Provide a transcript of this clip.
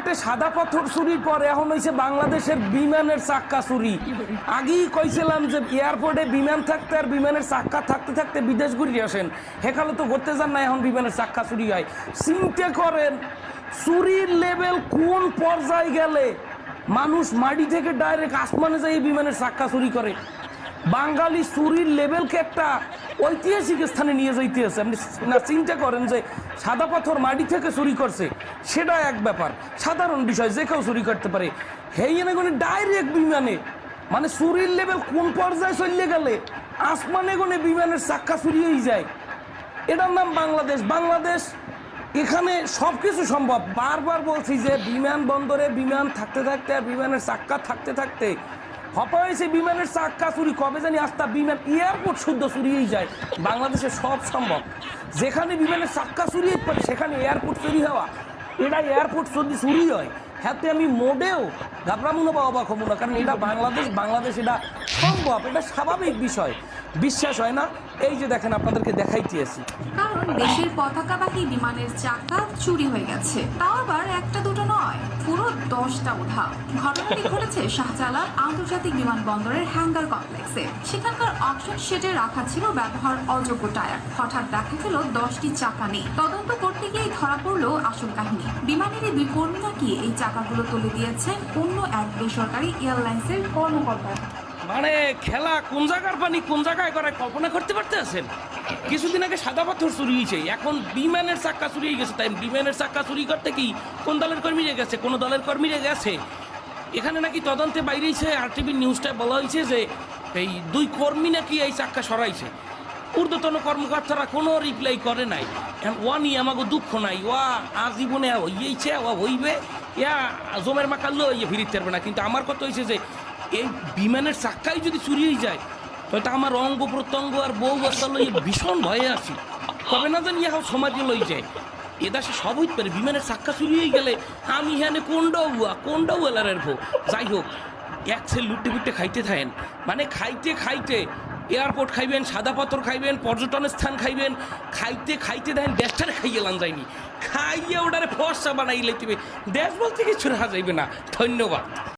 সিলেটে সাদা পাথর চুরির পর এখন হয়েছে বাংলাদেশের বিমানের চাক্কা চুরি। আগেই কইছিলাম যে এয়ারপোর্টে বিমান থাকতে আর বিমানের চাক্কা থাকতে থাকতে বিদেশ ঘুরিয়ে আসেন, হেখালে তো ঘুরতে যান না, এখন বিমানের চাক্কা চুরি হয়। চিন্তা করেন চুরির লেভেল কোন পর্যায়ে গেলে মানুষ মাটি থেকে ডাইরেক্ট আসমানে যাই বিমানের চাক্কা চুরি করে। বাঙালি চুরির লেভেলকে একটা ঐতিহাসিক স্থানে নিয়ে যাইতে আছে। আপনি না চিন্তা করেন যে সাদা পাথর মাটি থেকে চুরি করছে, সেটা এক ব্যাপার, সাধারণ বিষয়, যে কেউ চুরি করতে পারে। হেই এনে ডাইরেক্ট বিমানে, মানে চুরির লেভেল কোন পর্যায়ে চলে গেলে আসমানে গনে বিমানের চাক্কা চুরি হয়ে যায়। এটার নাম বাংলাদেশ। বাংলাদেশ এখানে সব কিছু সম্ভব। বারবার বলছি যে বিমানবন্দরে বিমান থাকতে থাকতে আর বিমানের চাক্কা থাকতে থাকতে হপা হয়েছে বিমানের চাক্কা চুরি। কবে জানি আস্তা বিমান এয়ারপোর্ট শুদ্ধ চুরিয়েই যায়। বাংলাদেশে সব সম্ভব। যেখানে বিমানের চাক্কা চুরি হতে পারে সেখানে এয়ারপোর্ট চুরি হওয়া, এটা এয়ারপোর্ট যদি চুরি হয় হাতে আমি মোডেও ঘাবড়াবো না বা অবাক হবো না, কারণ এটা বাংলাদেশ এটা সম্ভব, এটা স্বাভাবিক বিষয়। বিশ্বাস হয় না? এই যে দেখেন, আপনাদেরকে দেখাইতে আছি। কারণ দেশের পতাকাবাহী বিমানের চাকা চুরি হয়ে গেছে, তাও আবার একটা দুটো নয়, পুরো 10টা উঠা। ঘটনাটি ঘটেছে শাহজালাল আন্তর্জাতিক বিমানবন্দরের হ্যাঙ্গার কমপ্লেক্সে। সেখানকার অপশন শেডে রাখা ছিল ব্যবহার অযোগ্য টায়ার। হঠাৎ দেখা গেল 10টি চাকা নেই। তদন্ত করতে গিয়ে ধরা পড়লো আসল কাহিনী। বিমানের এই 2 কর্মী নাকি এই চাকাগুলো তুলে দিয়েছেন অন্য এক বেসরকারি এয়ারলাইন্সের কর্মকর্তা। মানে খেলা কোন জায়গার পানি কোন জায়গায় করে কল্পনা করতে পারতে আছেন? কিছুদিন আগে সাদা পাথর চুরি হয়েছে, এখন বিমানের চাক্কা চুরি হয়ে গেছে। তাই বিমানের চাক্কা চুরি করতে কি কোন দলের কর্মীরা গেছে, কোন দলের কর্মীরা গেছে। এখানে নাকি তদন্তে বাইরেছে, আরটিভি নিউজটায় বলা হয়েছে যে এই 2 কর্মী নাকি এই চাক্কা সরাইছে। ঊর্ধ্বতন কর্মকর্তারা কোনো রিপ্লাই করে নাই। ওয়া নিয়ে আমাকে দুঃখ নাই, ওয়া আজীবনে হইয়েছে, ওয়া হইবে, ইয়া জমের মাকাল্লো ইয়ে ফিরিতে পারবে না। কিন্তু আমার কথা হয়েছে যে এই বিমানের চাক্কাই যদি চুরি হয়ে যায় হয়তো আমার অঙ্গ প্রত্যঙ্গ আর বউ বাচ্চা লই ভীষণ ভয়ে আছি। কবে না জানি এখন সমাজে লই যায় এদাসে সব হইতে পারে। বিমানের চাক্কা চুরি হয়ে গেলে আমি হ্যাঁ কোনটাও এলারের ভো। যাই হোক, এক ছেলে লুটে ফুটে খাইতে থাকেন, মানে খাইতে এয়ারপোর্ট খাইবেন, সাদা পাথর খাইবেন, পর্যটনের স্থান খাইবেন, খাইতে দেখেন দেশটারে খাইয়ে লান যায়নি, খাইয়ে ওটারে ফর্সা বানাই লাইতে দেশ বলতে কিছু রাখা যাইবে না। ধন্যবাদ।